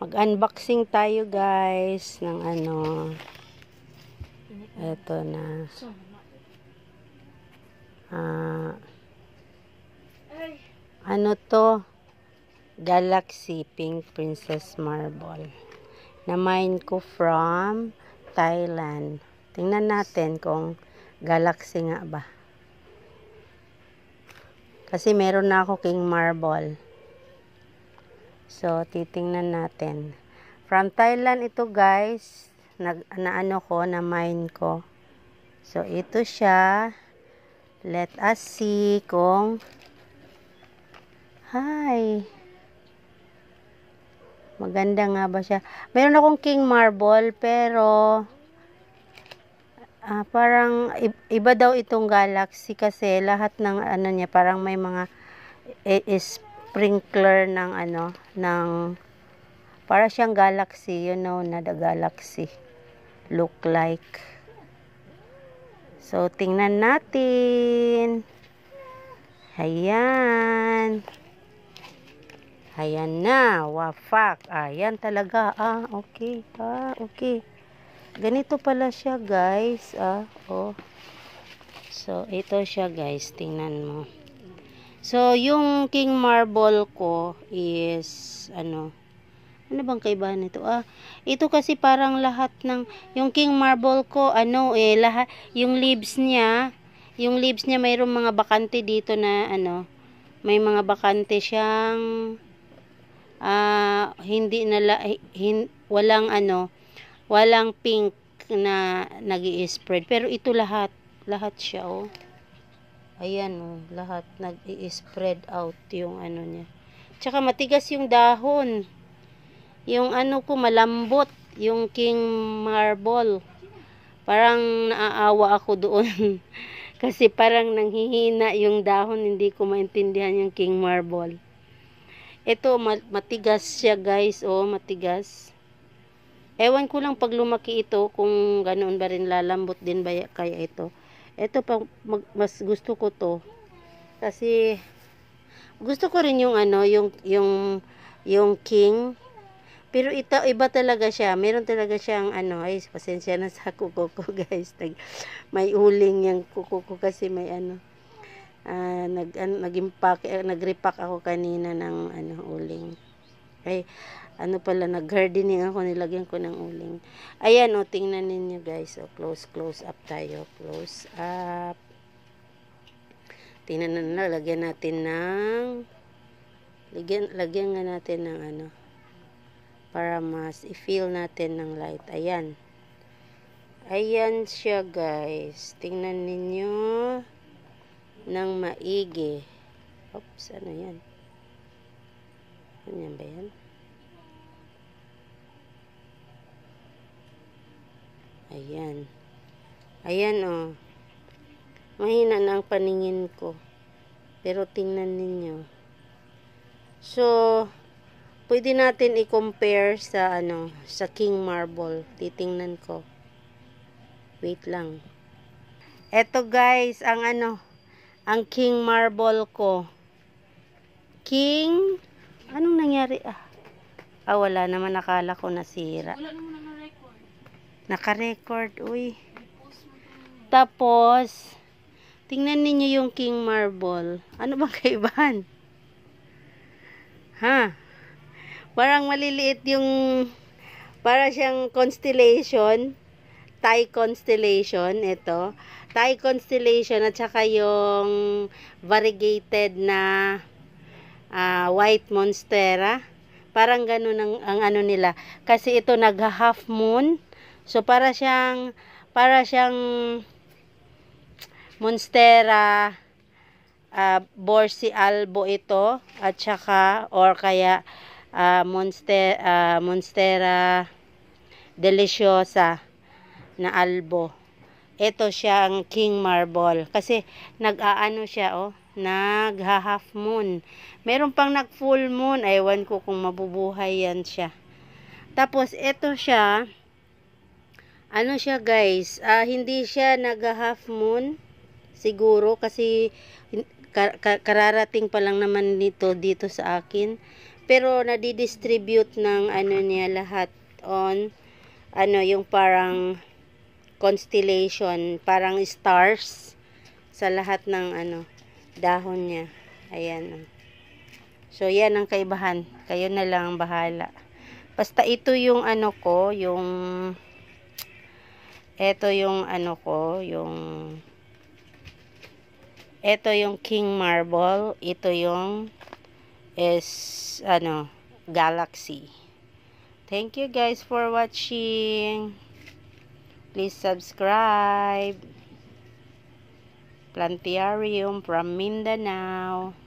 Mag-unboxing tayo guys ng ano. Eto na. Ano to? Galaxy Pink Princess Marble. Na-mine ko from Thailand. Tingnan natin kung Galaxy nga ba. Kasi meron na ako King Marble. So, titingnan natin. From Thailand ito guys. Na-mine ko. So, ito siya. Let us see kung hi. Maganda nga ba siya? Meron akong King Marble pero parang iba daw itong Galaxy kasi lahat ng ano niya parang may mga sprinkler ng ano ng para siyang Galaxy, you know na the Galaxy look like. So tingnan natin. Ayan. Ayan na, wafak. Ayan talaga. Okay. Okay. Ganito pala siya, guys. Oh. So, ito siya, guys. Tingnan mo. So, yung King Marble ko is, ano bang kaibahan nito? Ito kasi parang lahat ng, yung King Marble ko, lahat, yung leaves niya, mayroong mga bakante dito na, may mga bakante siyang, walang pink na nag-i-spread. Pero ito lahat siya, oh. Ayan, oh, lahat nag-i-spread out yung ano niya. Tsaka matigas yung dahon. Yung ko malambot, yung King Marble. Parang naaawa ako doon. Kasi parang nanghihina yung dahon, hindi ko maintindihan yung King Marble. Ito, matigas siya guys, oh, matigas. Ewan ko lang pag lumaki ito, kung ganoon ba rin lalambot din ba kaya ito. Ito, mas gusto ko to. Kasi, gusto ko rin yung yung King. Pero ito, iba talaga siya. Meron talaga siyang, ay, pasensya na sa kuko ko guys. May uling yung kuko ko kasi may nag-repack ako kanina ng uling. Ay, nag-gardening ako, nilagyan ko ng uling. Ayan, tingnan ninyo guys. Close up tayo. Close up. Tingnan na, lagyan natin nga natin ng para mas i-feel natin ng light. Ayan. Ayan siya guys. Tingnan ninyo ng maigi. Oops, ano yan? Ano yan ba yan? Ayan. Ayan, oh. Mahina na ang paningin ko. Pero tingnan ninyo. So, pwede natin i-compare sa sa King Marble. Titingnan ko. Wait lang. Eto guys, ang King Marble ko. King, anong nangyari? Wala naman, nakala ko nasira. Wala naman naka-record. Naka-record, uy. Tapos, tingnan ninyo yung King Marble. Ano bang kaibahan? Parang maliliit yung, para siyang constellation. Thai constellation, ito. Thai constellation at saka yung variegated na white monstera. Parang ganun ang nila. Kasi ito nag-half moon. So para siyang monstera Borsi albo ito at saka or kaya monstera deliciosa na albo. Ito siyang King Marble kasi siya, oh, nag-half moon. Meron pang nag-full moon, ewan ko kung mabubuhay yan siya. Tapos ito siya, siya guys, hindi siya nag-half moon siguro kasi kararating pa lang naman dito sa akin. Pero nadidistribute ng ano niya lahat on ano yung parang constellation, parang stars sa lahat ng ano dahon niya. Ayan. So yan ang kaibahan. Kayo na lang ang bahala. Basta ito yung ano ko, ito yung ano ko, ito yung king marble, ito yung is ano galaxy. Thank you guys for watching. Please subscribe. Planetarium from Mindanao.